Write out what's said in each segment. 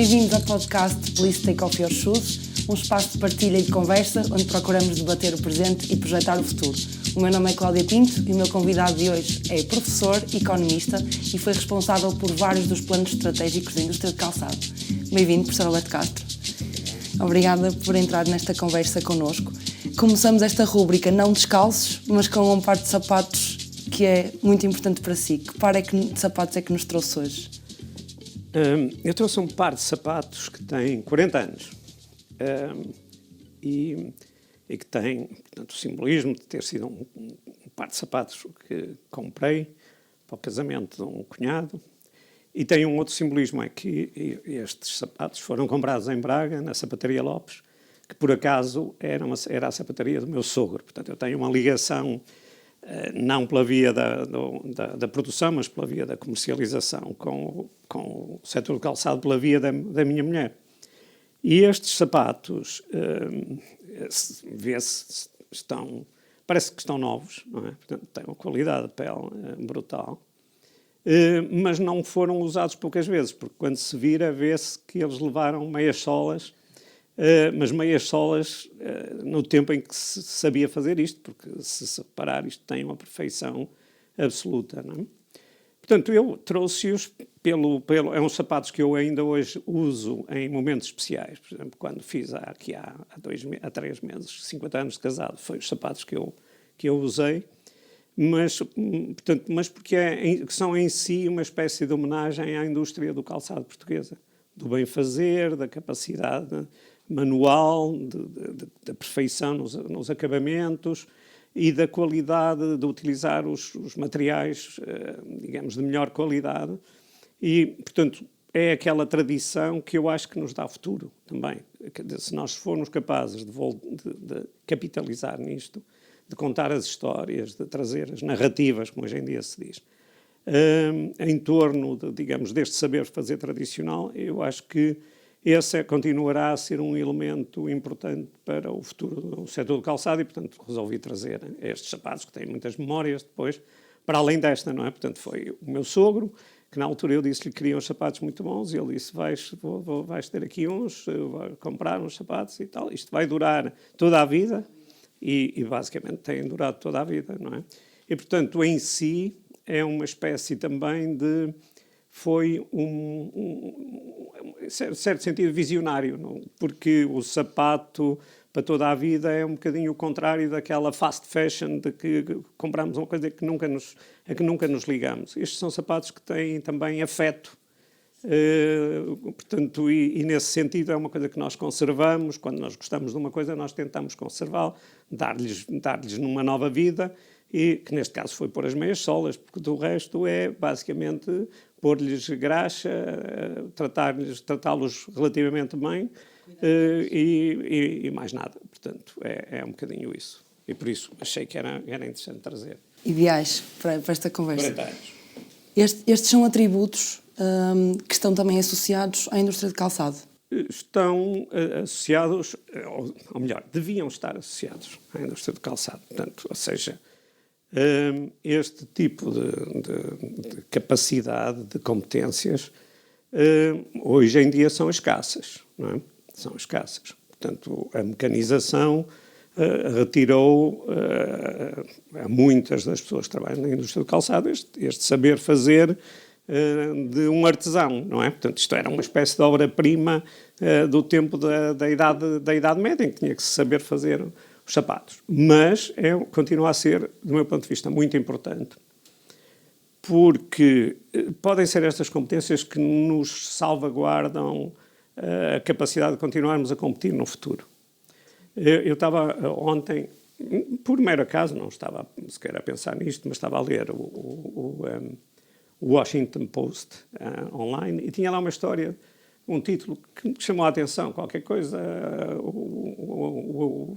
Bem-vindos ao podcast Please Take Off Your Shoes, um espaço de partilha e de conversa onde procuramos debater o presente e projetar o futuro. O meu nome é Cláudia Pinto e o meu convidado de hoje é professor, economista e foi responsável por vários dos planos estratégicos da indústria de calçado. Bem-vindo, professor Alberto Castro. Obrigada por entrar nesta conversa connosco. Começamos esta rúbrica não descalços, mas com um par de sapatos que é muito importante para si. Que par de sapatos é que nos trouxe hoje? Eu trouxe um par de sapatos que tem 40 anos e que tem, portanto, o simbolismo de ter sido um par de sapatos que comprei para o casamento de um cunhado. E tem um outro simbolismo, é que estes sapatos foram comprados em Braga, na sapataria Lopes, que por acaso era a sapataria do meu sogro. Portanto, eu tenho uma ligação, não pela via da produção, mas pela via da comercialização com o setor do calçado, pela via da minha mulher. E estes sapatos, vê-se, parece que estão novos, não é? Portanto, têm uma qualidade de pele brutal. Mas não foram usados poucas vezes, porque quando se vira, vê-se que eles levaram meias solas, mas meias solas no tempo em que se sabia fazer isto, porque se separar isto tem uma perfeição absoluta, não é? Portanto, eu trouxe-os é uns sapatos que eu ainda hoje uso em momentos especiais. Por exemplo, quando fiz há 3 meses, 50 anos de casado, foi os sapatos que eu usei. Mas porque são em si uma espécie de homenagem à indústria do calçado portuguesa, do bem-fazer, da capacidade manual, da perfeição nos acabamentos e da qualidade de utilizar os materiais, digamos, de melhor qualidade. E, portanto, é aquela tradição que eu acho que nos dá futuro também. Se nós formos capazes de capitalizar nisto, de contar as histórias, de trazer as narrativas, como hoje em dia se diz, em torno, digamos, deste saber fazer tradicional, eu acho que esse continuará a ser um elemento importante para o futuro do setor do calçado e, portanto, resolvi trazer estes sapatos, que têm muitas memórias depois, para além desta, não é? Portanto, foi o meu sogro, que na altura eu disse-lhe que queria uns sapatos muito bons, e ele disse, vais ter aqui uns, vai comprar uns sapatos e tal, isto vai durar toda a vida. E basicamente têm durado toda a vida, não é? E, portanto, em si, é uma espécie também foi em certo sentido, visionário, não? Porque o sapato para toda a vida é um bocadinho o contrário daquela fast fashion de que compramos uma coisa a que nunca nos ligamos. Estes são sapatos que têm também afeto. Portanto, e nesse sentido é uma coisa que nós conservamos. Quando nós gostamos de uma coisa, nós tentamos conservá-la, dar-lhes numa nova vida, e que neste caso foi pôr as meias solas, porque do resto é basicamente pôr-lhes graxa, tratá-los relativamente bem, e mais nada. Portanto, é um bocadinho isso. E por isso achei que era interessante trazer. Ideais para esta conversa. 40 anos. Estes são atributos que estão também associados à indústria de calçado? Estão associados, ou melhor, deviam estar associados à indústria de calçado. Portanto, ou seja, este tipo de capacidade, de competências, hoje em dia são escassas, não é? São escassas. Portanto, a mecanização retirou a muitas das pessoas que trabalham na indústria do calçado este saber fazer de um artesão, não é? Portanto, isto era uma espécie de obra-prima do tempo da Idade Média, em que tinha que se saber fazer os sapatos. Mas continua a ser, do meu ponto de vista, muito importante, porque podem ser estas competências que nos salvaguardam a capacidade de continuarmos a competir no futuro. Eu estava ontem, por mero acaso, não estava sequer a pensar nisto, mas estava a ler o Washington Post online, e tinha lá uma história, um título que me chamou a atenção, qualquer coisa, o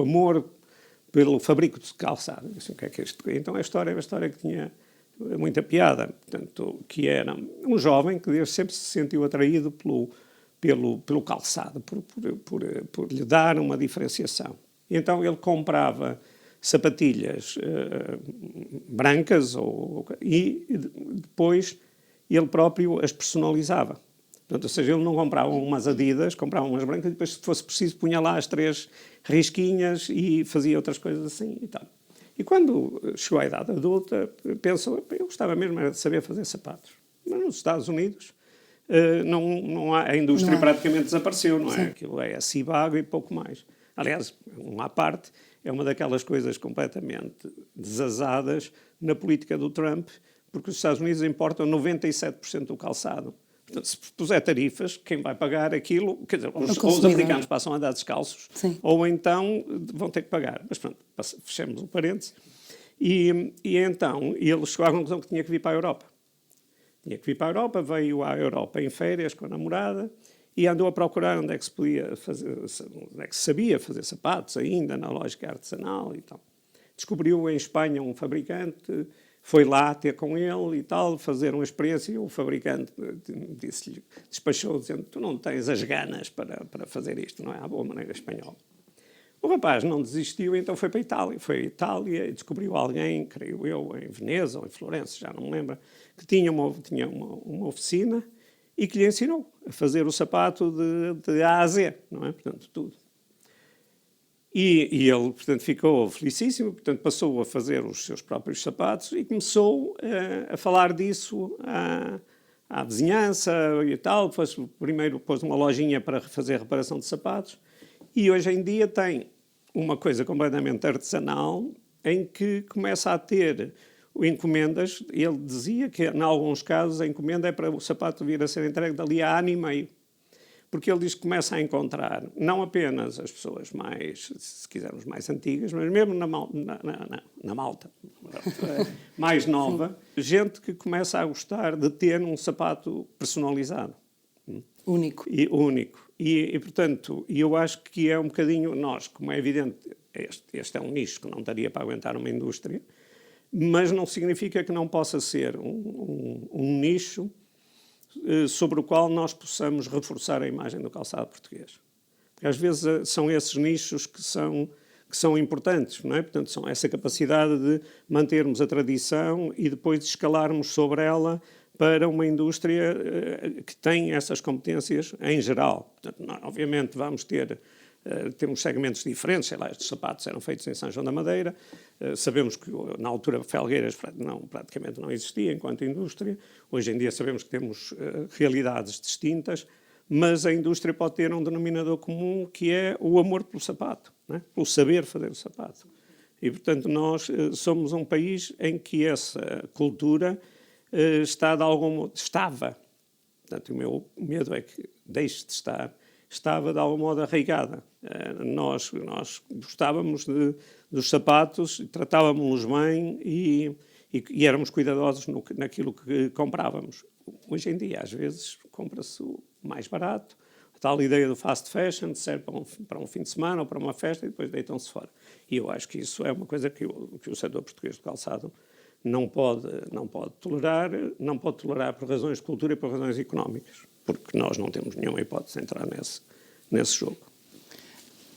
amor pelo fabrico de calçado. Eu disse, o que é isto? Então a história é uma história que tinha muita piada, portanto, que era um jovem que desde sempre se sentiu atraído pelo calçado, por lhe dar uma diferenciação. E então ele comprava sapatilhas brancas e depois ele próprio as personalizava. Portanto, ou seja, ele não comprava umas Adidas, comprava umas brancas e depois, se fosse preciso, punha lá as 3 risquinhas e fazia outras coisas assim e tal. E quando chegou à idade adulta, pensou, eu gostava mesmo era de saber fazer sapatos. Mas nos Estados Unidos não há, a indústria praticamente desapareceu, não é? Sim. Aquilo é a Cibago e pouco mais. Aliás, à parte, é uma daquelas coisas completamente desazadas na política do Trump, porque os Estados Unidos importam 97% do calçado. Portanto, se puser tarifas, quem vai pagar aquilo, quer dizer, os americanos passam a andar descalços, sim, ou então vão ter que pagar. Mas pronto, fechamos um parênteses. E então ele chegou à conclusão que tinha que vir para a Europa. Tinha que vir para a Europa, veio à Europa em férias com a namorada e andou a procurar onde é que se podia fazer, onde é que se sabia fazer sapatos ainda, na lógica artesanal e tal. Descobriu em Espanha um fabricante, foi lá ter com ele e tal, fazer uma experiência, e o fabricante disse-lhe, despachou dizendo, tu não tens as ganas para fazer isto, não é? À boa maneira espanhola. O rapaz não desistiu, então foi para a Itália. Foi à Itália e descobriu alguém, creio eu, em Veneza ou em Florença, já não me lembro, que tinha uma oficina e que lhe ensinou a fazer o sapato de A a Z, não é? Portanto, tudo. E ele, portanto, ficou felicíssimo, portanto, passou a fazer os seus próprios sapatos e começou a falar disso à vizinhança e tal. Primeiro pôs uma lojinha para fazer reparação de sapatos e hoje em dia tem uma coisa completamente artesanal em que começa a ter encomendas. Ele dizia que, em alguns casos, a encomenda é para o sapato vir a ser entregue dali a ano e meio. Porque ele diz que começa a encontrar, não apenas as pessoas mais, se quisermos, mais antigas, mas mesmo na malta mais nova, gente que começa a gostar de ter um sapato personalizado. Único. E portanto, eu acho que é um bocadinho, nós, como é evidente, este é um nicho que não daria para aguentar uma indústria, mas não significa que não possa ser um nicho sobre o qual nós possamos reforçar a imagem do calçado português. Porque às vezes são esses nichos que são importantes, não é? Portanto, são essa capacidade de mantermos a tradição e depois de escalarmos sobre ela para uma indústria que tem essas competências em geral. Portanto, nós, obviamente, vamos temos segmentos diferentes, sei lá, estes sapatos eram feitos em São João da Madeira, sabemos que na altura Felgueiras praticamente não existia enquanto indústria, hoje em dia sabemos que temos realidades distintas, mas a indústria pode ter um denominador comum que é o amor pelo sapato, não é? Pelo saber fazer o sapato. E, portanto, nós somos um país em que essa cultura estava, portanto, o meu medo é que deixe de estar, estava de algum modo arraigada. Nós gostávamos dos sapatos, tratávamos-los bem e éramos cuidadosos naquilo que comprávamos. Hoje em dia, às vezes, compra-se o mais barato, a tal ideia do fast fashion, serve para um fim de semana ou para uma festa e depois deitam-se fora. E eu acho que isso é uma coisa que o setor português de calçado não pode tolerar por razões de cultura e por razões económicas, porque nós não temos nenhuma hipótese de entrar nesse jogo.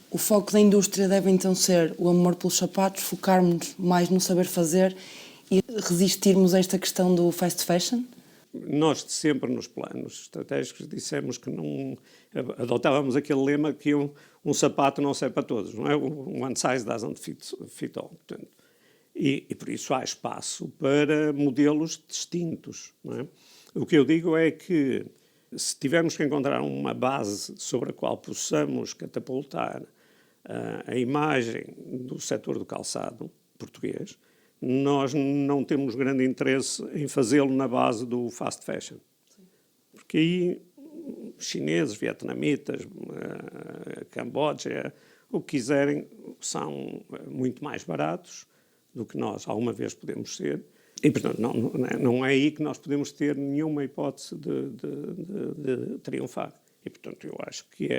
O foco da indústria deve então ser o amor pelos sapatos, focarmos mais no saber fazer e resistirmos a esta questão do fast fashion? Nós sempre nos planos estratégicos dissemos que não adotávamos aquele lema que um sapato não serve para todos, não é? One size doesn't fit all. Portanto, e por isso há espaço para modelos distintos, não é? O que eu digo é que se tivermos que encontrar uma base sobre a qual possamos catapultar a imagem do setor do calçado português, nós não temos grande interesse em fazê-lo na base do fast fashion. Porque aí chineses, vietnamitas, Camboja, o que quiserem, são muito mais baratos do que nós alguma vez podemos ser. E, portanto, não é aí que nós podemos ter nenhuma hipótese de triunfar. E, portanto, eu acho que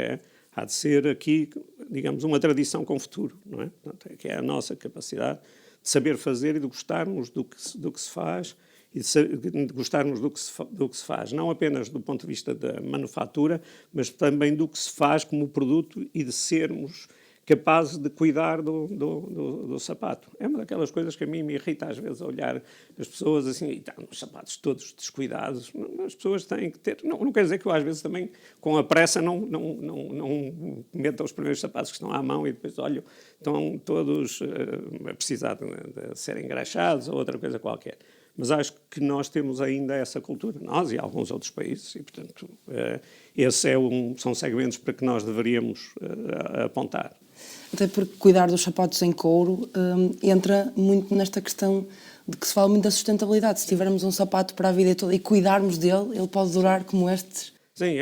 há de ser aqui, digamos, uma tradição com futuro, não é? Portanto, que é a nossa capacidade de saber fazer e de gostarmos do que se faz e de gostarmos do que se faz, não apenas do ponto de vista da manufatura, mas também do que se faz como produto e de sermos capazes de cuidar do sapato. É uma daquelas coisas que a mim me irrita às vezes, olhar as pessoas assim, e estão os sapatos todos descuidados. As pessoas têm que ter... Não quer dizer que eu às vezes também, com a pressa, não meta os primeiros sapatos que estão à mão e depois, olha, estão todos a precisar de serem engraxados ou outra coisa qualquer. Mas acho que nós temos ainda essa cultura, nós e alguns outros países, e, portanto, esses são segmentos para que nós deveríamos apontar. Até porque cuidar dos sapatos em couro entra muito nesta questão de que se fala muito da sustentabilidade. Se tivermos um sapato para a vida toda e cuidarmos dele, ele pode durar como estes. Sim,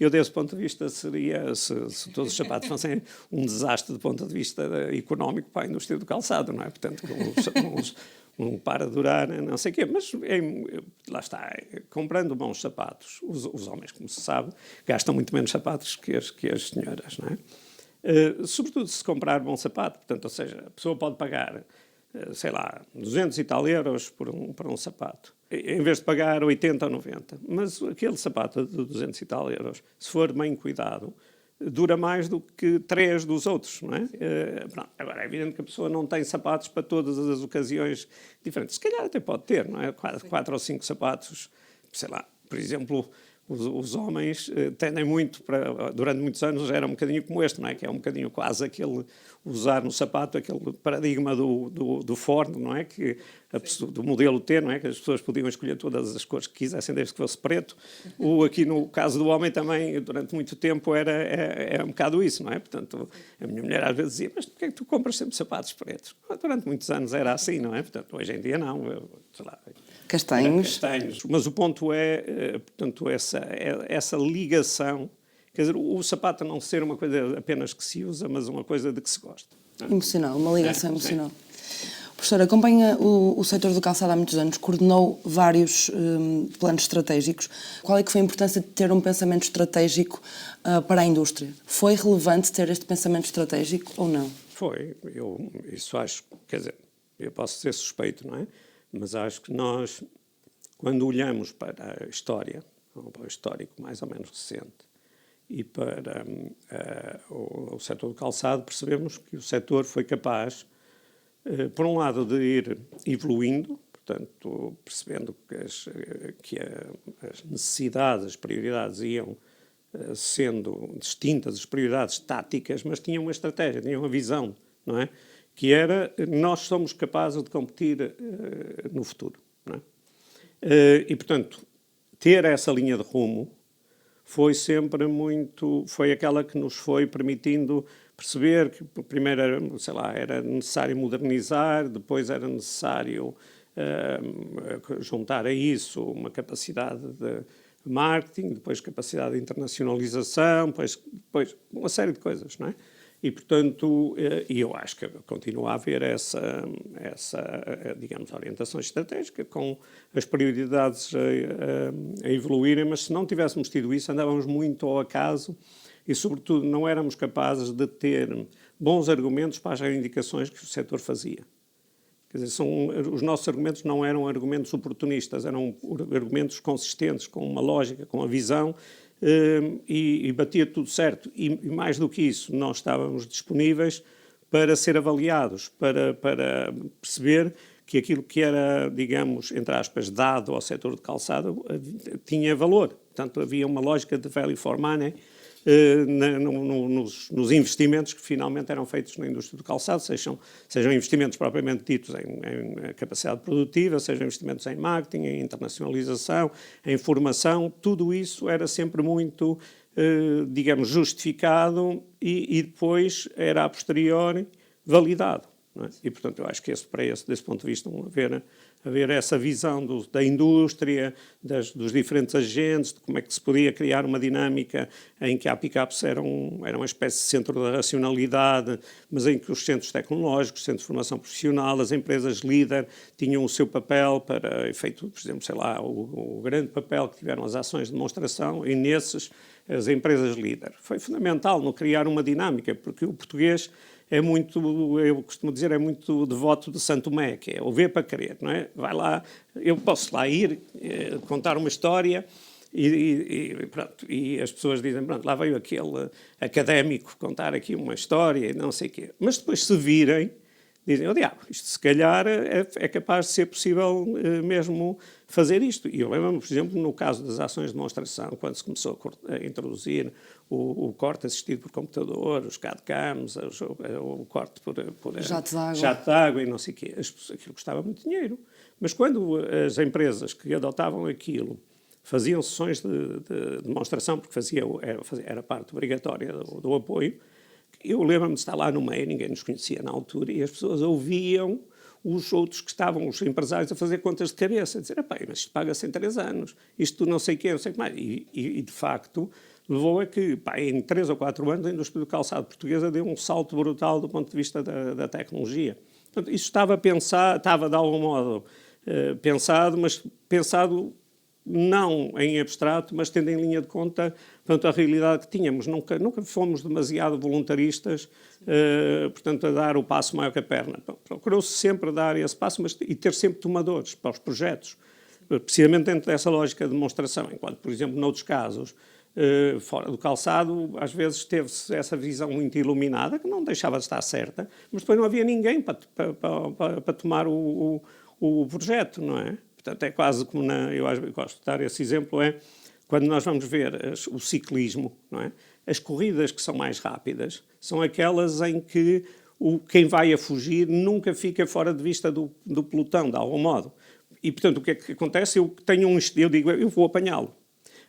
eu desse ponto de vista seria, se todos os sapatos fossem um desastre do ponto de vista económico para a indústria do calçado, não é? Portanto, não para de durar, não sei o quê, mas lá está, comprando bons sapatos, os homens, como se sabe, gastam muito menos sapatos que as senhoras, não é? Sobretudo se comprar bom sapato, portanto, ou seja, a pessoa pode pagar, sei lá, 200 e tal euros por um sapato, em vez de pagar 80 ou 90. Mas aquele sapato de 200 e tal euros, se for bem cuidado, dura mais do que 3 dos outros, não é? Agora, é evidente que a pessoa não tem sapatos para todas as ocasiões diferentes. Se calhar até pode ter, não é? 4 ou 5 sapatos, sei lá, por exemplo... Os homens tendem muito, durante muitos anos era um bocadinho como este, não é? Que é um bocadinho quase aquele, usar no sapato, aquele paradigma do Ford, não é? Que do modelo T, não é? Que as pessoas podiam escolher todas as cores que quisessem, desde que fosse preto. Aqui no caso do homem também, durante muito tempo, era um bocado isso, não é? Portanto, a minha mulher às vezes dizia, mas porquê é que tu compras sempre sapatos pretos? Durante muitos anos era assim, não é? Portanto, hoje em dia não, sei lá... Castanhos. Mas o ponto é, portanto, essa ligação, quer dizer, o sapato não ser uma coisa apenas que se usa, mas uma coisa de que se gosta. Emocional, uma ligação emocional. Professor, acompanha o setor do calçado há muitos anos, coordenou vários planos estratégicos. Qual é que foi a importância de ter um pensamento estratégico para a indústria? Foi relevante ter este pensamento estratégico ou não? Foi. Isso acho, quer dizer, eu posso ser suspeito, não é? Mas acho que nós, quando olhamos para a história, ou para o histórico mais ou menos recente, e para o setor do calçado, percebemos que o setor foi capaz, por um lado, de ir evoluindo, portanto, percebendo que as necessidades, as prioridades iam sendo distintas, as prioridades táticas, mas tinham uma estratégia, tinham uma visão, não é? Que era, nós somos capazes de competir no futuro. Não é? E, portanto, ter essa linha de rumo foi sempre foi aquela que nos foi permitindo perceber que, primeiro, era necessário modernizar, depois era necessário juntar a isso uma capacidade de marketing, depois capacidade de internacionalização, depois uma série de coisas, não é? E, portanto, eu acho que continua a haver essa digamos, orientação estratégica com as prioridades a evoluírem, mas se não tivéssemos tido isso, andávamos muito ao acaso e, sobretudo, não éramos capazes de ter bons argumentos para as reivindicações que o setor fazia. Quer dizer, os nossos argumentos não eram argumentos oportunistas, eram argumentos consistentes, com uma lógica, com uma visão, e batia tudo certo. E mais do que isso, nós estávamos disponíveis para ser avaliados, para perceber que aquilo que era, digamos, entre aspas, dado ao setor de calçado tinha valor. Portanto, havia uma lógica de value for money nos investimentos que finalmente eram feitos na indústria do calçado, sejam investimentos propriamente ditos em capacidade produtiva, sejam investimentos em marketing, em internacionalização, em formação, tudo isso era sempre muito, digamos, justificado e depois era a posteriori validado. Não é? E, portanto, eu acho que desse ponto de vista, haver essa visão da indústria, dos diferentes agentes, de como é que se podia criar uma dinâmica em que a pick-ups eram uma espécie de centro da racionalidade, mas em que os centros tecnológicos, os centros de formação profissional, as empresas líder tinham o seu papel para efeito, por exemplo, sei lá, o grande papel que tiveram as ações de demonstração, e nesses as empresas líder. Foi fundamental no criar uma dinâmica, porque o português é muito, eu costumo dizer, é muito devoto de Santo Tomé, que é o ver para crer, não é? Vai lá, eu posso lá ir, contar uma história Pronto, e as pessoas dizem, pronto, lá veio aquele académico contar aqui uma história e não sei o quê. Mas depois se virem, dizem, diabo, isto se calhar é capaz de ser possível mesmo fazer isto. E eu lembro-me, por exemplo, no caso das ações de demonstração, quando se começou a introduzir o corte assistido por computador, os CAD-CAMs, o corte por jato de água e não sei o quê, aquilo custava muito dinheiro. Mas quando as empresas que adotavam aquilo faziam sessões de demonstração, porque era parte obrigatória do apoio, eu lembro-me de estar lá no meio, ninguém nos conhecia na altura, e as pessoas ouviam os outros que estavam, os empresários, a fazer contas de cabeça, a dizer, mas isto paga-se em 3 anos, isto não sei o quê, não sei o que mais. E de facto, levou a que, em 3 ou 4 anos, a indústria do calçado portuguesa deu um salto brutal do ponto de vista da tecnologia. Portanto, isso estava de algum modo pensado, mas pensado não em abstrato, mas tendo em linha de conta, portanto, a realidade que tínhamos. Nunca fomos demasiado voluntaristas, portanto, a dar o passo maior que a perna. Procurou-se sempre dar esse passo, e ter sempre tomadores para os projetos, precisamente dentro dessa lógica de demonstração, enquanto, por exemplo, noutros casos, fora do calçado, às vezes teve-se essa visão muito iluminada, que não deixava de estar certa, mas depois não havia ninguém para tomar o projeto, não é? Portanto, é quase como, eu gosto de dar esse exemplo, quando nós vamos ver o ciclismo, não é? As corridas que são mais rápidas são aquelas em que quem vai a fugir nunca fica fora de vista do pelotão, de algum modo. E, portanto, o que é que acontece? Eu digo, eu vou apanhá-lo.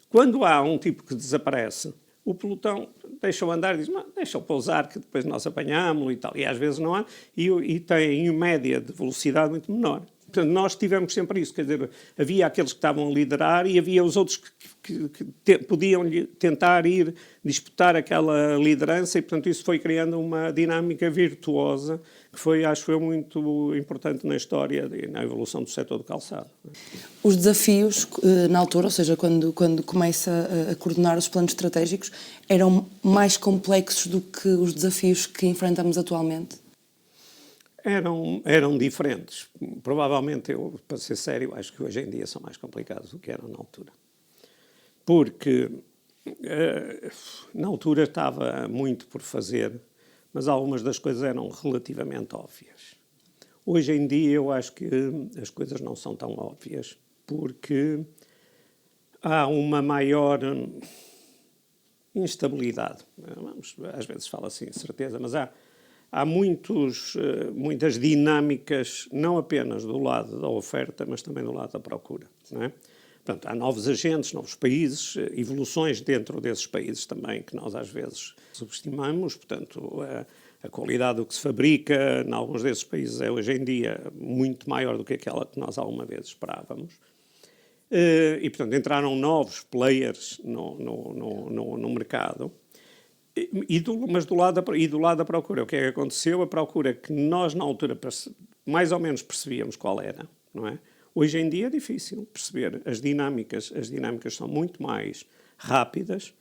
Quando há um tipo que desaparece, o pelotão deixa-o andar e diz, deixa-o pousar que depois nós apanhámo-lo e tal. E às vezes não há, e tem uma média de velocidade muito menor. Portanto, nós tivemos sempre isso, quer dizer, havia aqueles que estavam a liderar e havia os outros que podiam tentar ir disputar aquela liderança e, portanto, isso foi criando uma dinâmica virtuosa que foi, acho eu, muito importante na história e na evolução do setor do calçado. Os desafios, na altura, ou seja, quando começa a coordenar os planos estratégicos, eram mais complexos do que os desafios que enfrentamos atualmente? Eram diferentes. Provavelmente, para ser sério, acho que hoje em dia são mais complicados do que eram na altura. Porque na altura estava muito por fazer, mas algumas das coisas eram relativamente óbvias. Hoje em dia eu acho que as coisas não são tão óbvias, porque há uma maior instabilidade. Às vezes fala assim, certeza, mas há muitas dinâmicas, não apenas do lado da oferta, mas também do lado da procura, não é? Portanto, há novos agentes, novos países, evoluções dentro desses países também, que nós às vezes subestimamos. Portanto, a qualidade do que se fabrica em alguns desses países é hoje em dia muito maior do que aquela que nós alguma vez esperávamos. E, portanto, entraram novos players no mercado. Mas do lado da procura, o que é que aconteceu? A procura que nós, na altura, mais ou menos percebíamos qual era, não é? Hoje em dia é difícil perceber. As dinâmicas são muito mais rápidas.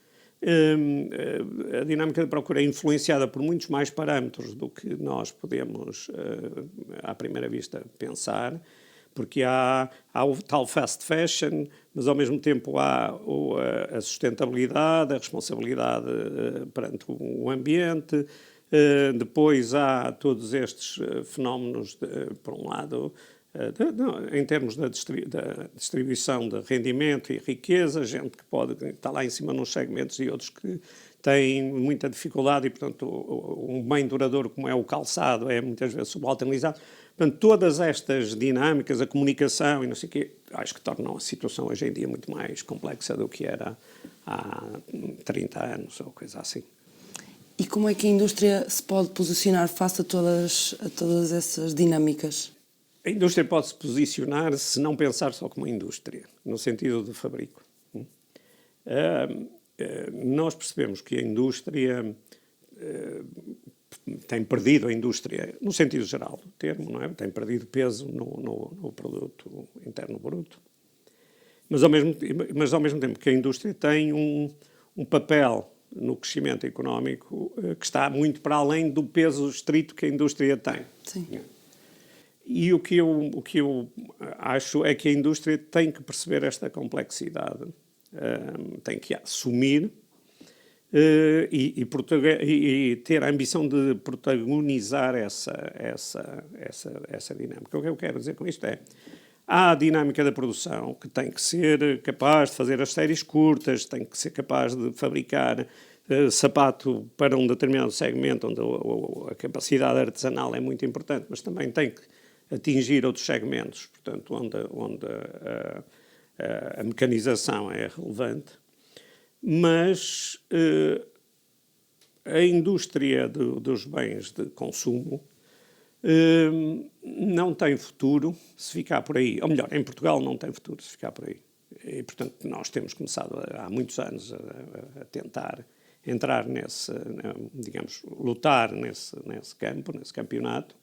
A dinâmica da procura é influenciada por muitos mais parâmetros do que nós podemos, à primeira vista, pensar. Porque há o tal fast fashion, mas ao mesmo tempo há a sustentabilidade, a responsabilidade perante o ambiente. Depois há todos estes fenómenos, por um lado, em termos da distribuição de rendimento e riqueza, gente que pode estar lá em cima nos segmentos e outros que têm muita dificuldade e, portanto, um bem duradouro como é o calçado é muitas vezes subalternizado. Portanto, todas estas dinâmicas, a comunicação e não sei o quê, acho que tornam a situação hoje em dia muito mais complexa do que era há 30 anos ou coisa assim. E como é que a indústria se pode posicionar face a todas essas dinâmicas? A indústria pode se posicionar se não pensar só como indústria, no sentido do fabrico. Nós percebemos que a indústria tem perdido, no sentido geral do termo, não é? Tem perdido peso no produto interno bruto. Mas ao mesmo tempo que a indústria tem um papel no crescimento económico que está muito para além do peso estrito que a indústria tem. Sim. E o que eu acho é que a indústria tem que perceber esta complexidade tem que assumir e ter a ambição de protagonizar essa dinâmica. O que eu quero dizer com isto é, há a dinâmica da produção, que tem que ser capaz de fazer as séries curtas, tem que ser capaz de fabricar sapato para um determinado segmento, onde a capacidade artesanal é muito importante, mas também tem que atingir outros segmentos, portanto, onde a mecanização é relevante. Mas a indústria dos bens de consumo não tem futuro se ficar por aí. Ou melhor, em Portugal não tem futuro se ficar por aí. E, portanto, nós temos começado há muitos anos a tentar entrar digamos, lutar nesse campo, nesse campeonato,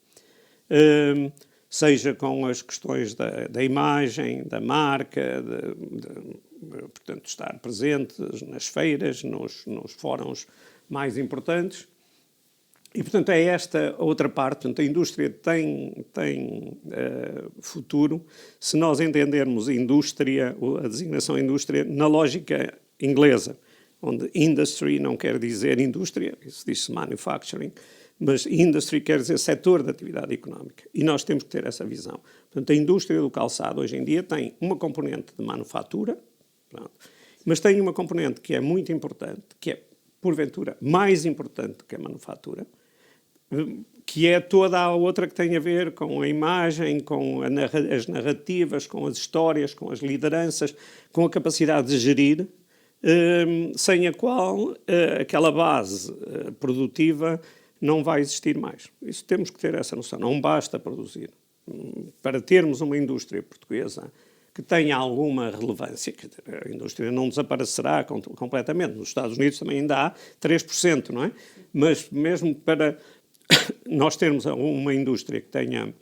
seja com as questões da imagem, da marca, portanto, estar presente nas feiras, nos fóruns mais importantes. E, portanto, é esta outra parte. Portanto, a indústria tem futuro se nós entendermos a designação indústria na lógica inglesa, onde industry não quer dizer indústria, isso diz-se manufacturing, mas industry quer dizer setor de atividade económica. E nós temos que ter essa visão. Portanto, a indústria do calçado hoje em dia tem uma componente de manufatura, mas tem uma componente que é muito importante, que é, porventura, mais importante que a manufatura, que é toda a outra que tem a ver com a imagem, com as narrativas, com as histórias, com as lideranças, com a capacidade de gerir, sem a qual aquela base produtiva não vai existir mais. Isso temos que ter essa noção. Não basta produzir. Para termos uma indústria portuguesa que tenha alguma relevância, que a indústria não desaparecerá completamente. Nos Estados Unidos também ainda há 3%, não é? Mas mesmo para nós termos uma indústria que tenha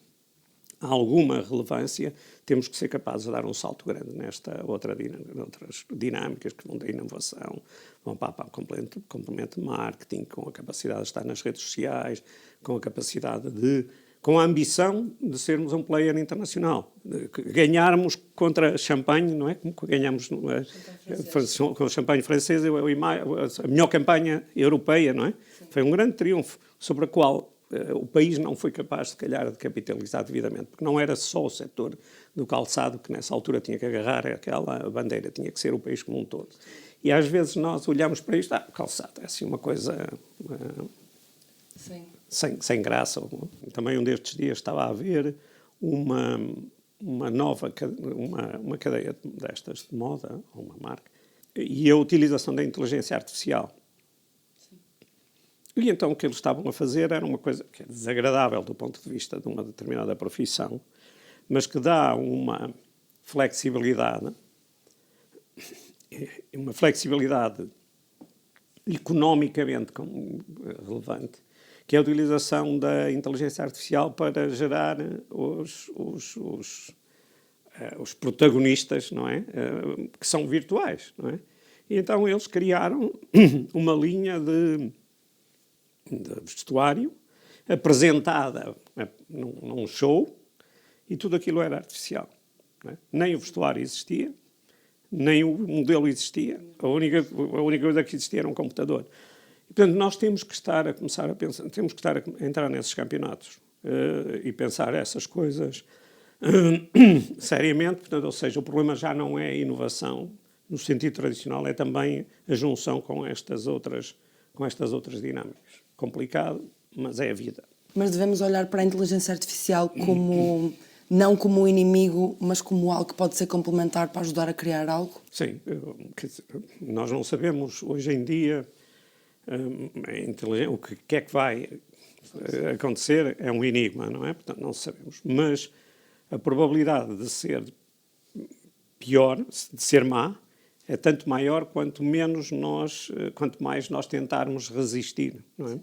alguma relevância, temos que ser capazes de dar um salto grande outras dinâmicas que vão da inovação, vão para o complemento de marketing, com a capacidade de estar nas redes sociais, com a ambição de sermos um player internacional, de ganharmos contra champanhe, não é? Como ganhamos com o champanhe francês, a melhor campanha europeia, não é? Foi um grande triunfo, sobre a qual o país não foi capaz, se calhar, de capitalizar devidamente, porque não era só o setor do calçado que nessa altura tinha que agarrar aquela bandeira, tinha que ser o país como um todo. E às vezes nós olhamos para isto, o calçado é assim uma coisa sem graça. Também um destes dias estava a ver uma cadeia destas de moda, ou uma marca, e a utilização da inteligência artificial. E então o que eles estavam a fazer era uma coisa que é desagradável do ponto de vista de uma determinada profissão, mas que dá uma flexibilidade economicamente relevante, que é a utilização da inteligência artificial para gerar os protagonistas, não é? Que são virtuais, não é? E então eles criaram uma linha de vestuário apresentada num show, e tudo aquilo era artificial. Não é? Nem o vestuário existia, nem o modelo existia. A única coisa que existia era um computador. E, portanto, nós temos que estar a começar a pensar, temos que estar a entrar nesses campeonatos e pensar essas coisas seriamente. Portanto, ou seja, o problema já não é a inovação no sentido tradicional, é também a junção com estas outras dinâmicas. Complicado, mas é a vida. Mas devemos olhar para a inteligência artificial não como um inimigo, mas como algo que pode ser complementar para ajudar a criar algo? Sim, nós não sabemos hoje em dia o que é que vai acontecer, é um enigma, não é? Portanto, não sabemos. Mas a probabilidade de ser pior, de ser má, é tanto maior quanto mais nós tentarmos resistir, não é?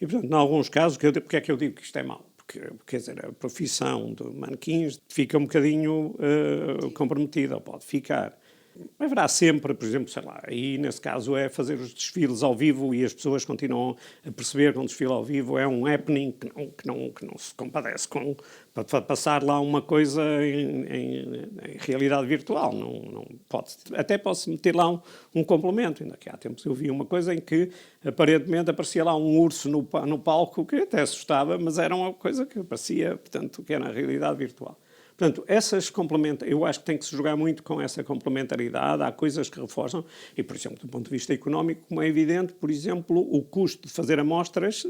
E, portanto, em alguns casos, porque é que eu digo que isto é mau? Porque, quer dizer, a profissão de manequins fica um bocadinho comprometida, ou pode ficar. Haverá sempre, por exemplo, sei lá, aí nesse caso é fazer os desfiles ao vivo e as pessoas continuam a perceber que um desfile ao vivo é um happening que não se compadece com para passar lá uma coisa em realidade virtual. Não pode, até posso meter lá um complemento. Ainda que há tempos eu vi uma coisa em que aparentemente aparecia lá um urso no palco que até assustava, mas era uma coisa que parecia, portanto, que era na realidade virtual. Portanto, eu acho que tem que se jogar muito com essa complementaridade, há coisas que reforçam, e, por exemplo, do ponto de vista económico, como é evidente, por exemplo, o custo de fazer amostras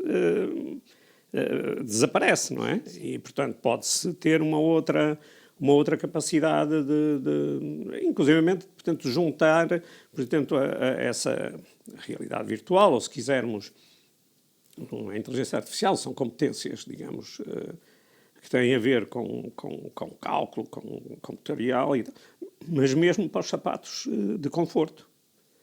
desaparece, não é? E, portanto, pode-se ter uma outra capacidade inclusivamente, portanto, juntar, portanto, a essa realidade virtual, ou se quisermos, a inteligência artificial, são competências, digamos, que têm a ver com cálculo, com tutorial, mas mesmo para os sapatos de conforto.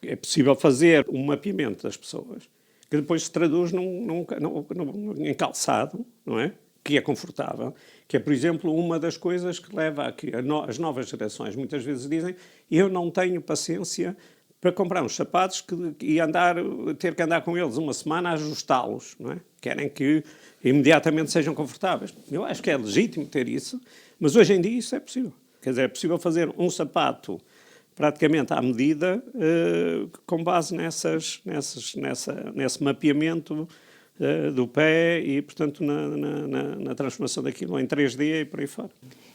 É possível fazer um mapeamento das pessoas que depois se traduz em calçado, não é? Que é confortável, que é, por exemplo, uma das coisas que leva a que as novas gerações muitas vezes dizem: eu não tenho paciência para comprar uns sapatos e ter que andar com eles uma semana a ajustá-los, não é? Querem que imediatamente sejam confortáveis. Eu acho que é legítimo ter isso, mas hoje em dia isso é possível. Quer dizer, é possível fazer um sapato praticamente à medida, com base nesse mapeamento do pé e, portanto, na transformação daquilo em 3D e por aí fora.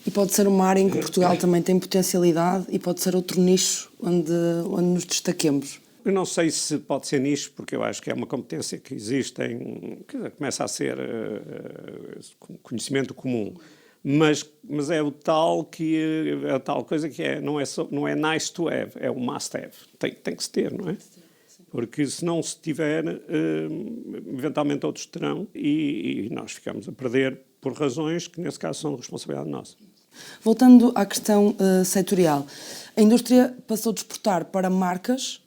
E pode ser uma área em que Portugal também tem potencialidade e pode ser outro nicho onde nos destaquemos. Eu não sei se pode ser nicho, porque eu acho que é uma competência que existe, começa a ser conhecimento comum, mas é a tal coisa que não é nice to have, é o must have. Tem que se ter, não é? Porque se não se tiver, eventualmente outros terão e nós ficamos a perder por razões que, nesse caso, são de responsabilidade nossa. Voltando à questão setorial, a indústria passou de exportar para marcas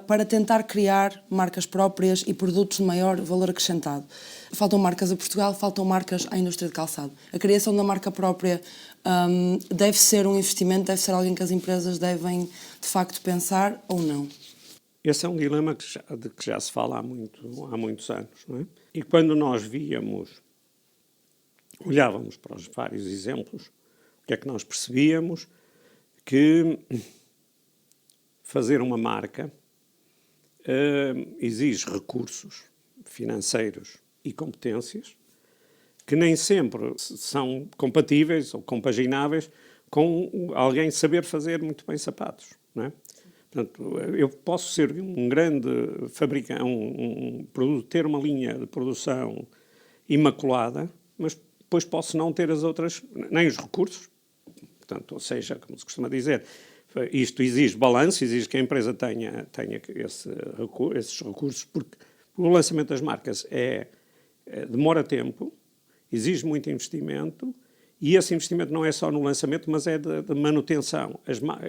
para tentar criar marcas próprias e produtos de maior valor acrescentado. Faltam marcas a Portugal, faltam marcas à indústria de calçado. A criação da marca própria deve ser um investimento, deve ser alguém que as empresas devem, de facto, pensar ou não? Esse é um dilema que já se fala há muitos anos, não é? E quando nós olhávamos para os vários exemplos, o que é que nós percebíamos? Que fazer uma marca exige recursos financeiros e competências que nem sempre são compatíveis ou compagináveis com alguém saber fazer muito bem sapatos, não é? Portanto, eu posso ser um grande fabricante, ter uma linha de produção imaculada, mas depois posso não ter as outras, nem os recursos. Portanto, ou seja, como se costuma dizer, isto exige balanço, exige que a empresa tenha esses recursos, porque o lançamento das marcas demora tempo, exige muito investimento, e esse investimento não é só no lançamento, mas é de manutenção.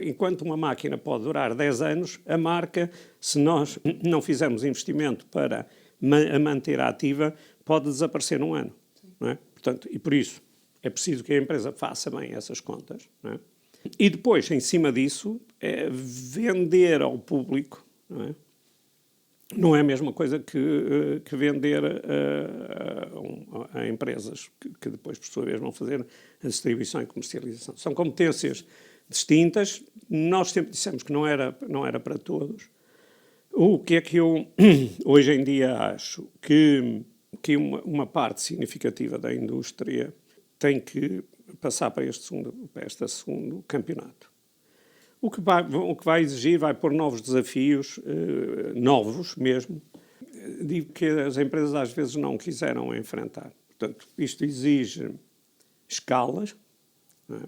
Enquanto uma máquina pode durar 10 anos, a marca, se nós não fizermos investimento para a manter ativa, pode desaparecer num ano. Não é? Portanto, e por isso é preciso que a empresa faça bem essas contas. Não é? E depois, em cima disso, vender ao público. Não é a mesma coisa que vender a empresas que depois, por sua vez, vão fazer a distribuição e comercialização. São competências distintas. Nós sempre dissemos que não era para todos. O que é que eu hoje em dia acho? Que uma parte significativa da indústria tem que passar para este segundo campeonato. O que vai exigir, vai pôr novos desafios, novos mesmo, que as empresas às vezes não quiseram enfrentar. Portanto, isto exige escalas. Não é?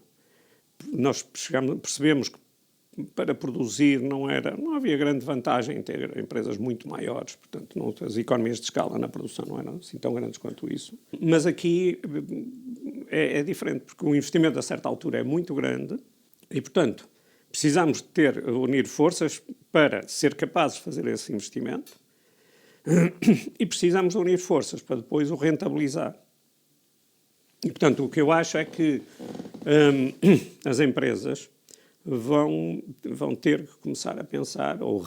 Nós percebemos que para produzir não havia grande vantagem em ter empresas muito maiores, portanto, as economias de escala na produção não eram assim tão grandes quanto isso. Mas aqui é diferente, porque o investimento a certa altura é muito grande e, portanto, precisamos unir forças para ser capazes de fazer esse investimento e precisamos unir forças para depois o rentabilizar. E, portanto, o que eu acho é que as empresas vão ter que começar a pensar, ou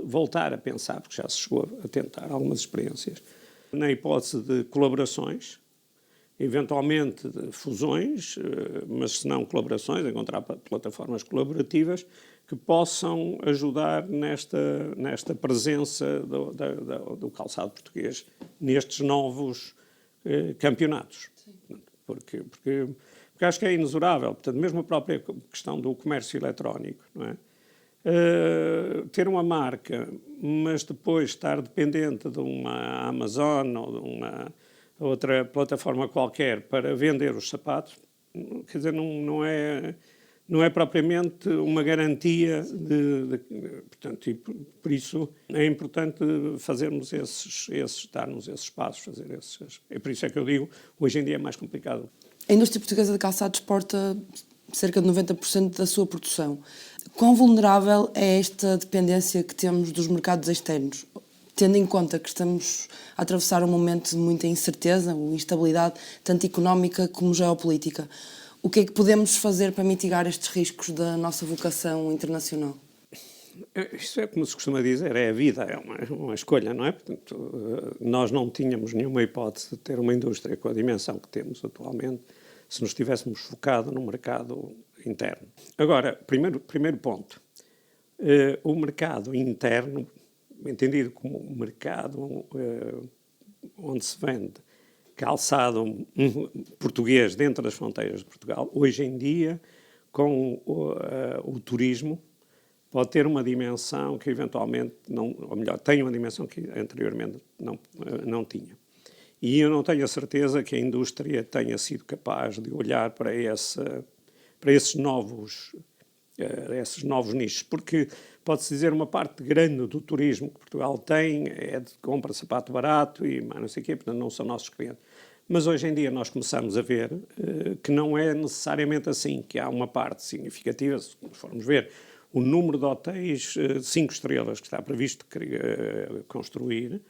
voltar a pensar, porque já se chegou a tentar algumas experiências, na hipótese de colaborações, eventualmente de fusões, mas se não colaborações, encontrar plataformas colaborativas que possam ajudar nesta presença do calçado português nestes novos campeonatos. Porque acho que é inexorável. Portanto, mesmo a própria questão do comércio eletrónico, não é? Ter uma marca, mas depois estar dependente de uma Amazon ou de uma outra plataforma qualquer para vender os sapatos, quer dizer, não é propriamente uma garantia portanto, e por isso é importante fazermos darmos esses passos, fazer esses. É por isso é que eu digo, hoje em dia é mais complicado. A indústria portuguesa de calçado exporta cerca de 90% da sua produção. Quão vulnerável é esta dependência que temos dos mercados externos? Tendo em conta que estamos a atravessar um momento de muita incerteza ou instabilidade, tanto económica como geopolítica, o que é que podemos fazer para mitigar estes riscos da nossa vocação internacional? Isso é como se costuma dizer, é a vida, é uma escolha, não é? Portanto, nós não tínhamos nenhuma hipótese de ter uma indústria com a dimensão que temos atualmente se nos tivéssemos focado no mercado interno. Agora, primeiro ponto, o mercado interno, entendido como um mercado onde se vende calçado português dentro das fronteiras de Portugal, hoje em dia, com o turismo, pode ter uma dimensão que eventualmente, ou melhor, tem uma dimensão que anteriormente não tinha. E eu não tenho a certeza que a indústria tenha sido capaz de olhar para esses novos nichos, porque pode-se dizer uma parte grande do turismo que Portugal tem é de compra sapato barato e não sei o quê, portanto não são nossos clientes. Mas hoje em dia nós começamos a ver que não é necessariamente assim, que há uma parte significativa, se formos ver o número de hotéis 5 estrelas que está previsto construir,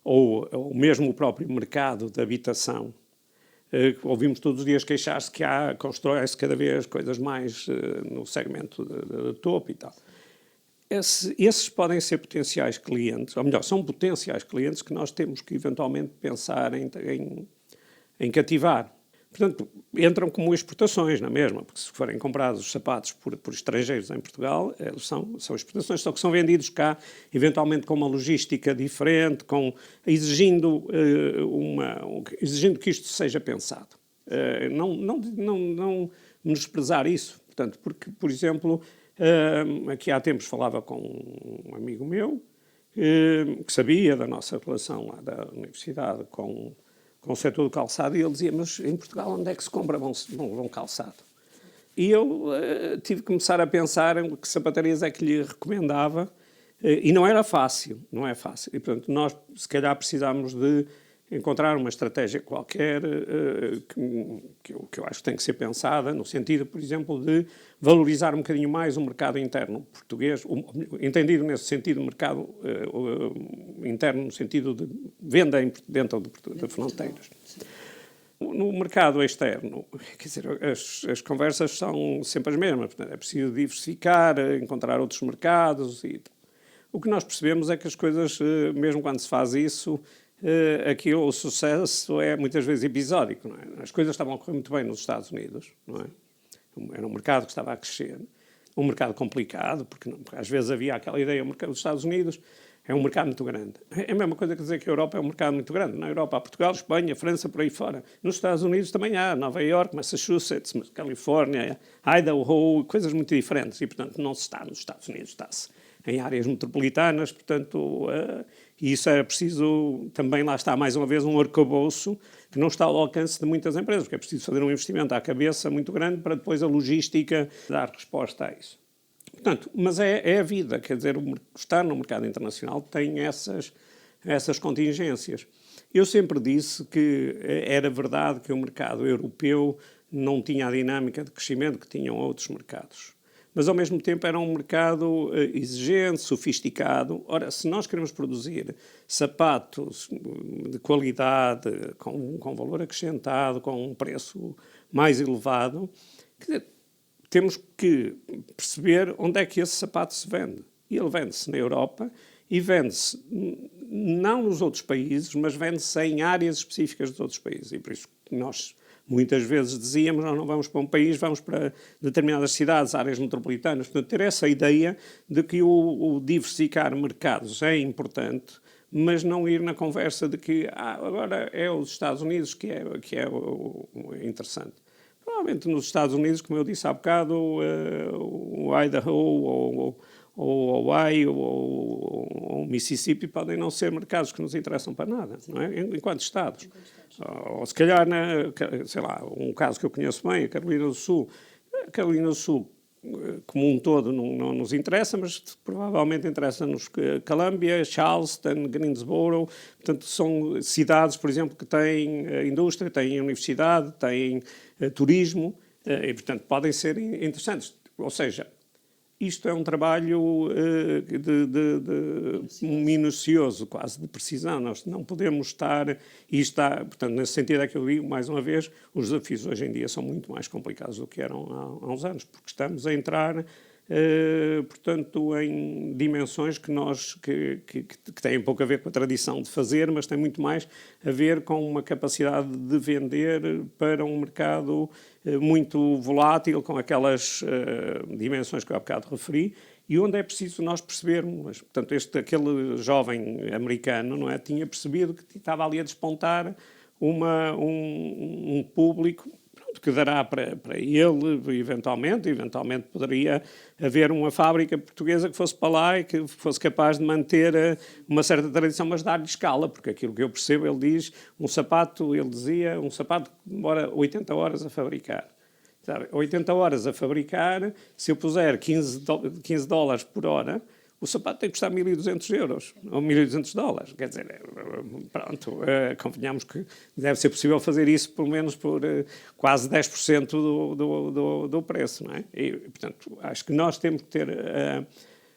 ou mesmo o próprio mercado de habitação. Ouvimos todos os dias queixar-se que constrói-se cada vez coisas mais no segmento de topo e tal. Esses podem ser potenciais clientes, ou melhor, são potenciais clientes que nós temos que eventualmente pensar em cativar. Portanto, entram como exportações na mesma, porque se forem comprados os sapatos por estrangeiros em Portugal, eles são exportações, só que são vendidos cá, eventualmente com uma logística diferente, exigindo que isto seja pensado. Não menosprezar isso. Portanto, porque, por exemplo, aqui há tempos falava com um amigo meu que sabia da nossa relação lá da universidade com o setor do calçado, e ele dizia, mas em Portugal onde é que se compra bom calçado? E eu tive que começar a pensar em que sapatarias é que lhe recomendava, e não era fácil, não é fácil. E, portanto, nós se calhar precisámos de encontrar uma estratégia qualquer que eu acho que tem que ser pensada, no sentido, por exemplo, de valorizar um bocadinho mais o mercado interno português, entendido nesse sentido, mercado interno no sentido de venda dentro de fronteiras. No mercado externo, quer dizer, as conversas são sempre as mesmas, portanto, é preciso diversificar, encontrar outros mercados. O que nós percebemos é que as coisas, mesmo quando se faz isso, o sucesso é muitas vezes episódico, não é? As coisas estavam a correr muito bem nos Estados Unidos, não é? Era um mercado que estava a crescer, um mercado complicado, porque às vezes havia aquela ideia, o mercado dos Estados Unidos é um mercado muito grande. É a mesma coisa que dizer que a Europa é um mercado muito grande. Na Europa há Portugal, Espanha, França, por aí fora. Nos Estados Unidos também há Nova York, Massachusetts, Califórnia, Idaho, coisas muito diferentes. E, portanto, não se está nos Estados Unidos, está-se em áreas metropolitanas, portanto, e isso é preciso, também lá está mais uma vez um arcabouço que não está ao alcance de muitas empresas, porque é preciso fazer um investimento à cabeça muito grande para depois a logística dar resposta a isso. Portanto, mas é a vida, quer dizer, estar no mercado internacional tem essas contingências. Eu sempre disse que era verdade que o mercado europeu não tinha a dinâmica de crescimento que tinham outros mercados. Mas, ao mesmo tempo, era um mercado exigente, sofisticado. Ora, se nós queremos produzir sapatos de qualidade, com valor acrescentado, com um preço mais elevado, quer dizer, temos que perceber onde é que esse sapato se vende. E ele vende-se na Europa e vende-se não nos outros países, mas vende-se em áreas específicas dos outros países. E por isso nós muitas vezes dizíamos, nós não vamos para um país, vamos para determinadas cidades, áreas metropolitanas. Portanto, ter essa ideia de que o diversificar mercados é importante, mas não ir na conversa de que agora é os Estados Unidos que é o interessante. Provavelmente nos Estados Unidos, como eu disse há bocado, o Idaho ou o Hawaii ou o Mississippi podem não ser mercados que nos interessam para nada, não é? Enquanto Estados. Ou se calhar, sei lá, um caso que eu conheço bem, a Carolina do Sul. A Carolina do Sul, como um todo, não nos interessa, mas provavelmente interessa-nos Columbia, Charleston, Greensboro. Portanto, são cidades, por exemplo, que têm indústria, têm universidade, têm turismo, e, portanto, podem ser interessantes. Ou seja, isto é um trabalho minucioso, quase de precisão. Nós não podemos estar... portanto, nesse sentido é que eu digo, mais uma vez, os desafios hoje em dia são muito mais complicados do que eram há uns anos, porque estamos a entrar, portanto, em dimensões que têm pouco a ver com a tradição de fazer, mas têm muito mais a ver com uma capacidade de vender para um mercado muito volátil, com aquelas dimensões que eu há bocado referi, e onde é preciso nós percebermos. Portanto, aquele jovem americano, não é, tinha percebido que estava ali a despontar um público que dará para ele, eventualmente poderia haver uma fábrica portuguesa que fosse para lá e que fosse capaz de manter uma certa tradição, mas dar-lhe escala, porque aquilo que eu percebo, ele diz, um sapato que demora 80 horas a fabricar. Sabe? 80 horas a fabricar, se eu puser 15 dólares por hora, o sapato tem que custar 1.200 euros ou 1.200 dólares. Quer dizer, pronto, convenhamos que deve ser possível fazer isso pelo menos por quase 10% do preço, não é? E, portanto, acho que nós temos que ter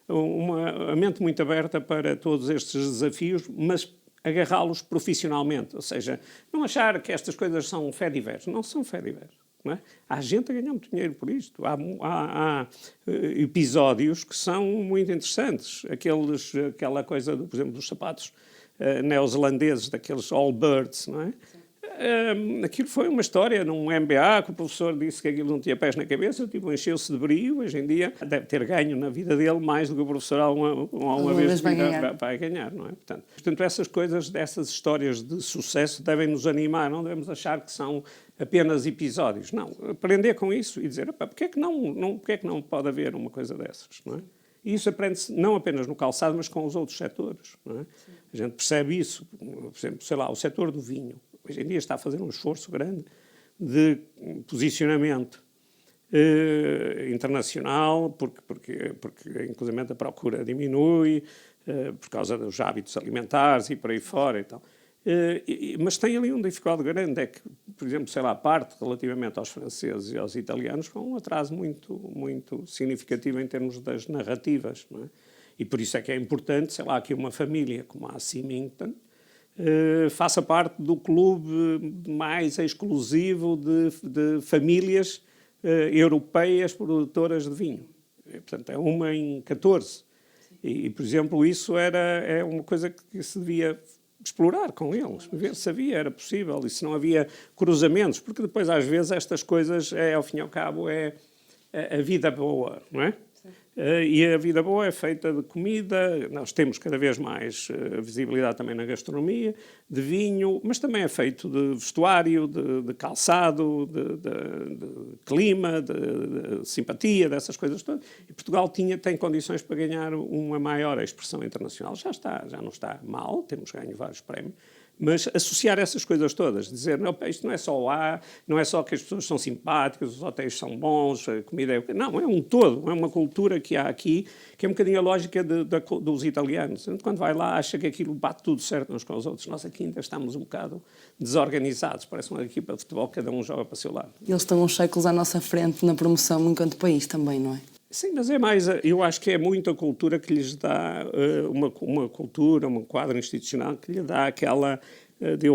a mente muito aberta para todos estes desafios, mas agarrá-los profissionalmente. Ou seja, não achar que estas coisas são fé-divers. Não são fé-divers. Não é? Há gente a ganhar muito dinheiro por isto. Há episódios que são muito interessantes. Aquela coisa, por exemplo, dos sapatos neozelandeses, daqueles Allbirds, não é? Aquilo foi uma história num MBA que o professor disse que aquilo não tinha pés na cabeça, tipo, encheu-se de brio. Hoje em dia deve ter ganho na vida dele mais do que o professor alguma vez vai ganhar, não é? Portanto, essas coisas, essas histórias de sucesso devem nos animar, não devemos achar que são apenas episódios. Não, aprender com isso e dizer, porque é que não pode haver uma coisa dessas, não é? E isso aprende-se não apenas no calçado, mas com os outros setores, não é? A gente percebe isso, por exemplo, sei lá, o setor do vinho. Hoje em dia está a fazer um esforço grande de posicionamento internacional, porque inclusive a procura diminui, por causa dos hábitos alimentares e por aí fora e tal. Mas tem ali uma dificuldade grande, é que, por exemplo, sei lá, parte relativamente aos franceses e aos italianos com um atraso muito, muito significativo em termos das narrativas, não é? E por isso é que é importante, sei lá, que uma família como a Symington faça parte do clube mais exclusivo de famílias europeias produtoras de vinho. Portanto, é uma em 14. E, por exemplo, isso é uma coisa que se devia explorar com eles, ver se era possível e se não havia cruzamentos, porque depois, às vezes, estas coisas, ao fim e ao cabo, é a vida boa, não é? E a vida boa é feita de comida, nós temos cada vez mais visibilidade também na gastronomia, de vinho, mas também é feito de vestuário, de calçado, de clima, de simpatia, dessas coisas todas. E Portugal tem condições para ganhar uma maior expressão internacional. Já não está mal, temos ganho vários prémios, mas associar essas coisas todas, dizer, não, isto não é só não é só que as pessoas são simpáticas, os hotéis são bons, a comida é... Não, é um todo, é uma cultura que há aqui, que é um bocadinho a lógica dos italianos. Quando vai lá, acha que aquilo bate tudo certo uns com os outros. Nós aqui ainda estamos um bocado desorganizados, parece uma equipa de futebol, cada um joga para o seu lado. Eles estão uns séculos à nossa frente na promoção enquanto país também, não é? Sim, mas é mais, eu acho que é muito a cultura que lhes dá uma cultura, um quadro institucional que lhe dá aquela,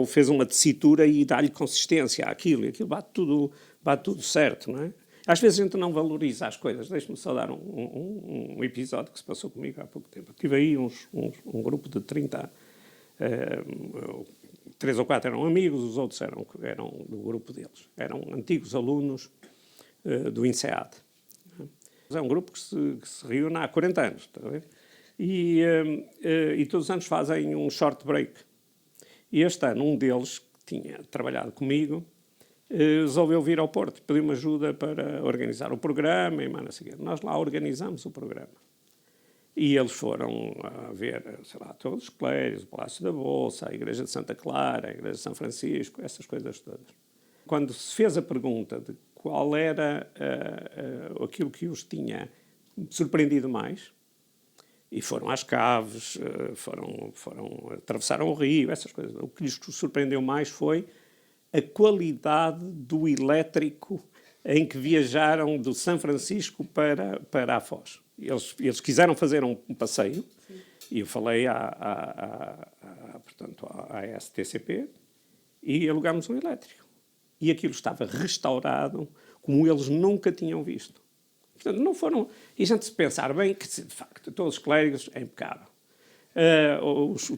fez uma tessitura e dá-lhe consistência àquilo, e aquilo bate tudo certo, não é? Às vezes a gente não valoriza as coisas. Deixe-me só dar um episódio que se passou comigo há pouco tempo. Tive aí um grupo de 30, 3 ou 4 eram amigos, os outros eram do grupo deles. Eram antigos alunos do INSEAD. É um grupo que se reúne há 40 anos, está a ver? E todos os anos fazem um short break. E este ano, um deles, que tinha trabalhado comigo, resolveu vir ao Porto, pediu-me ajuda para organizar o programa e mais não sei o quê. Nós lá organizamos o programa. E eles foram a ver, sei lá, todos os clérigos, o Palácio da Bolsa, a Igreja de Santa Clara, a Igreja de São Francisco, essas coisas todas. Quando se fez a pergunta de qual era aquilo que os tinha surpreendido mais, e foram às caves, atravessaram o rio, essas coisas. O que lhes surpreendeu mais foi a qualidade do elétrico em que viajaram do São Francisco para a Foz. Eles quiseram fazer um passeio, sim, e eu falei portanto, à STCP e alugámos um elétrico. E aquilo estava restaurado como eles nunca tinham visto. Portanto, não foram... E a gente se pensar bem que, de facto, todos os clérigos é impecável.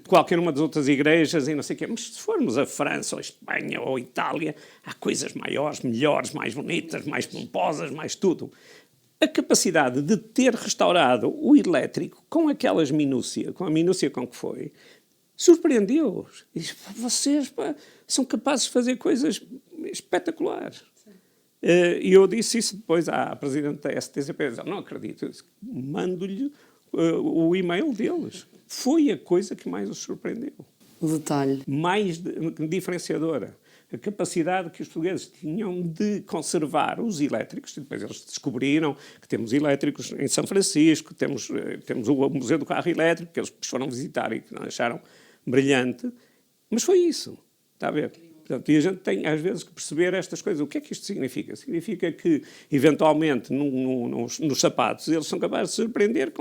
Qualquer uma das outras igrejas e não sei o quê. Mas se formos a França, ou a Espanha, ou a Itália, há coisas maiores, melhores, mais bonitas, mais pomposas, mais tudo. A capacidade de ter restaurado o elétrico com aquelas minúcias, com a minúcia com que foi, surpreendeu-os. E disse, vocês são capazes de fazer coisas espetaculares. E eu disse isso depois à presidente da STCP. Não acredito. Mando-lhe o e-mail deles. Foi a coisa que mais os surpreendeu. O detalhe. Mais diferenciadora. A capacidade que os portugueses tinham de conservar os elétricos. E depois eles descobriram que temos elétricos em São Francisco, temos o Museu do Carro Elétrico, que eles foram visitar e que acharam brilhante. Mas foi isso. Está a ver? Portanto, e a gente tem, às vezes, que perceber estas coisas. O que é que isto significa? Significa que, eventualmente, nos sapatos, eles são capazes de se surpreender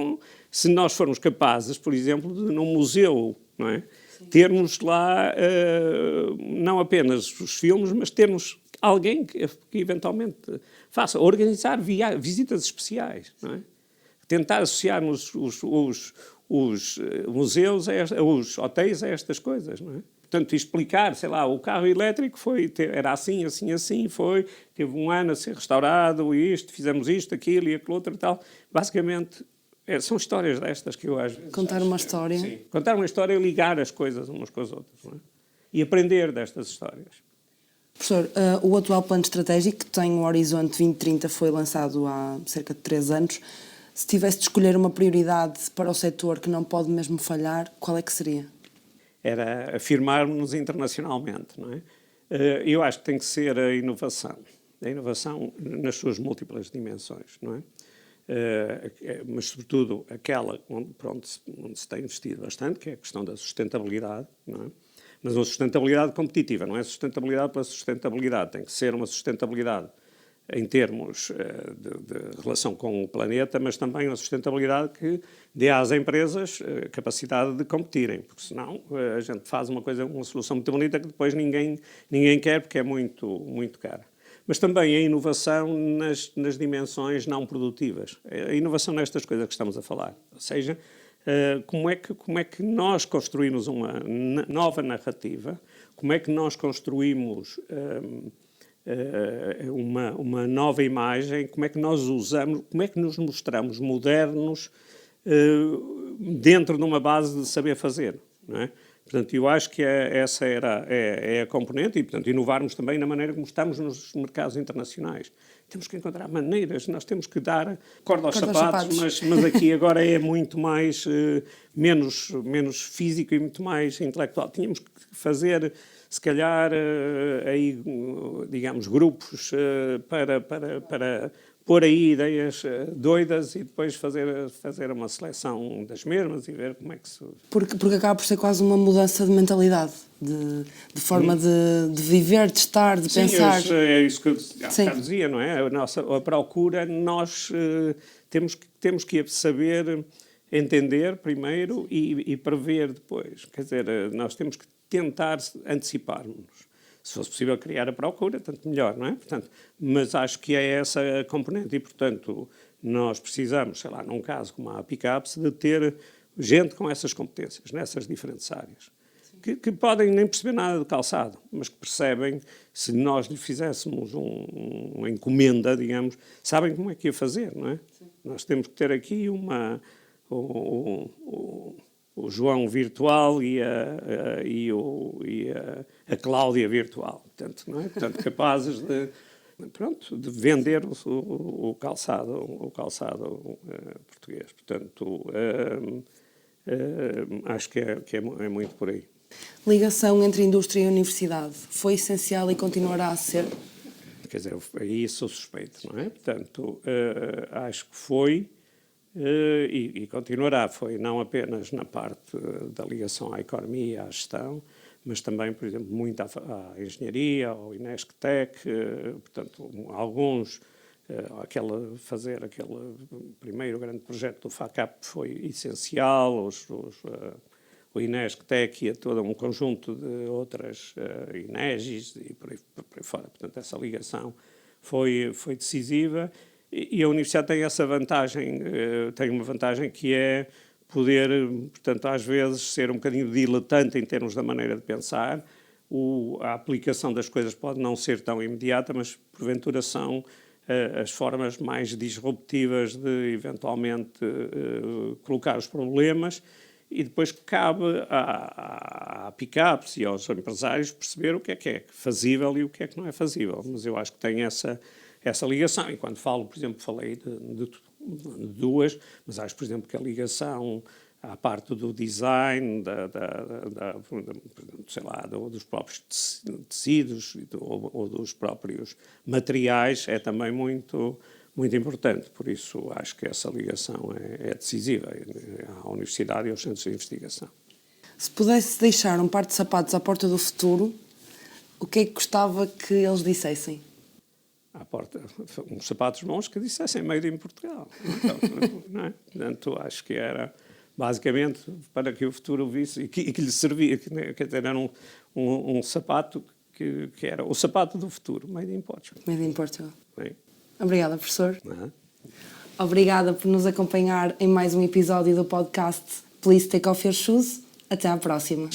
se nós formos capazes, por exemplo, de, num museu, não é? Termos lá não apenas os filmes, mas termos alguém que eventualmente faça, organizar visitas especiais, não é? Tentar associarmos os museus, os hotéis a estas coisas, não é? Portanto, explicar, sei lá, o carro elétrico era assim, assim, assim, teve um ano a ser restaurado, fizemos isto, aquilo e aquilo outro e tal. Basicamente, são histórias destas que eu às vezes... Contar uma história. Sim, contar uma história e ligar as coisas umas com as outras, não é? E aprender destas histórias. Professor, o atual plano estratégico, que tem o Horizonte 2030, foi lançado há cerca de 3 anos. Se tivesse de escolher uma prioridade para o setor que não pode mesmo falhar, qual é que seria? Era afirmarmos-nos internacionalmente, não é? Eu acho que tem que ser a inovação nas suas múltiplas dimensões, não é? Mas, sobretudo, aquela onde se tem investido bastante, que é a questão da sustentabilidade, não é? Mas uma sustentabilidade competitiva, não é sustentabilidade pela sustentabilidade, tem que ser uma sustentabilidade em termos de relação com o planeta, mas também uma sustentabilidade que dê às empresas capacidade de competirem, porque senão a gente faz uma solução muito bonita que depois ninguém quer porque é muito, muito cara. Mas também a inovação nas dimensões não produtivas, a inovação nestas coisas que estamos a falar, ou seja, como é que nós construímos uma nova narrativa, como é que nós construímos uma nova imagem, como é que nós usamos, como é que nos mostramos modernos dentro de uma base de saber fazer, não é? Portanto, eu acho que essa é a componente e, portanto, inovarmos também na maneira como estamos nos mercados internacionais. Temos que encontrar maneiras, nós temos que dar corda aos sapatos. Mas aqui agora é muito mais, menos físico e muito mais intelectual. Tínhamos que fazer, se calhar, aí, digamos, grupos para pôr aí ideias doidas e depois fazer uma seleção das mesmas e ver como é que se... Porque acaba por ser quase uma mudança de mentalidade, de forma de viver, de estar, de pensar. Sim, é isso que eu dizia, não é? A procura, nós temos que saber entender primeiro e prever depois. Quer dizer, nós temos que tentar antecipar-nos. Se fosse possível criar a procura, tanto melhor, não é? Portanto, mas acho que é essa a componente e, portanto, nós precisamos, sei lá, num caso como a Apicaps, de ter gente com essas competências, nessas diferentes áreas. Que podem nem perceber nada de calçado, mas que percebem, se nós lhe fizéssemos uma encomenda, digamos, sabem como é que ia fazer, não é? Sim. Nós temos que ter aqui o João virtual e a Cláudia virtual, portanto, não é? Portanto, capazes de vender o calçado português. Portanto, acho que é muito por aí. Ligação entre indústria e universidade foi essencial e continuará a ser? Quer dizer, aí sou suspeito, não é? Portanto, acho que foi e continuará. Foi não apenas na parte da ligação à economia e à gestão, mas também, por exemplo, muito à engenharia, ao INESC-TEC, portanto, alguns, fazer aquele primeiro grande projeto do FACAP foi essencial, o INESC-TEC e a todo um conjunto de outras INEGIs e por aí fora. Portanto, essa ligação foi decisiva e a Universidade tem essa vantagem, tem uma vantagem que é poder, portanto, às vezes ser um bocadinho diletante em termos da maneira de pensar. A aplicação das coisas pode não ser tão imediata, mas porventura são as formas mais disruptivas de eventualmente colocar os problemas. E depois cabe à Apicaps e aos empresários perceber o que é fazível e o que é que não é fazível. Mas eu acho que tem essa ligação. E quando falo, por exemplo, falei de duas, mas acho, por exemplo, que a ligação à parte do design, sei lá, dos próprios tecidos ou dos próprios materiais é também muito importante, por isso acho que essa ligação é decisiva à Universidade e aos centros de investigação. Se pudesse deixar um par de sapatos à porta do futuro, o que é que gostava que eles dissessem? À porta, uns sapatos bons que dissessem Made in Portugal. Não é? Portanto, acho que era basicamente para que o futuro visse e que lhe servia, quer dizer, era um sapato que era o sapato do futuro, Made in Portugal. Made in Portugal. Bem. Obrigada, professor. Obrigada por nos acompanhar em mais um episódio do podcast Please Take Off Your Shoes. Até à próxima.